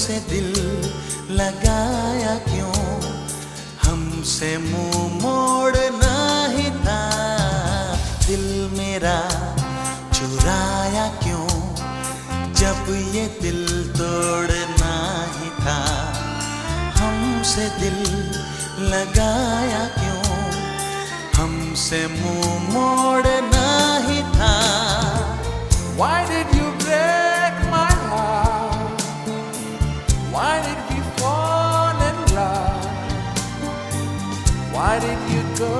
हमसे दिल लगाया क्यों, हमसे मुंह मोड़ना ही था। दिल मेरा चुराया क्यों, जब ये दिल तोड़ना ही था। हमसे दिल लगाया क्यों, हमसे मुंह मोड़ना ही था। Why did you break my heart? Why did we fall in love? Why did you go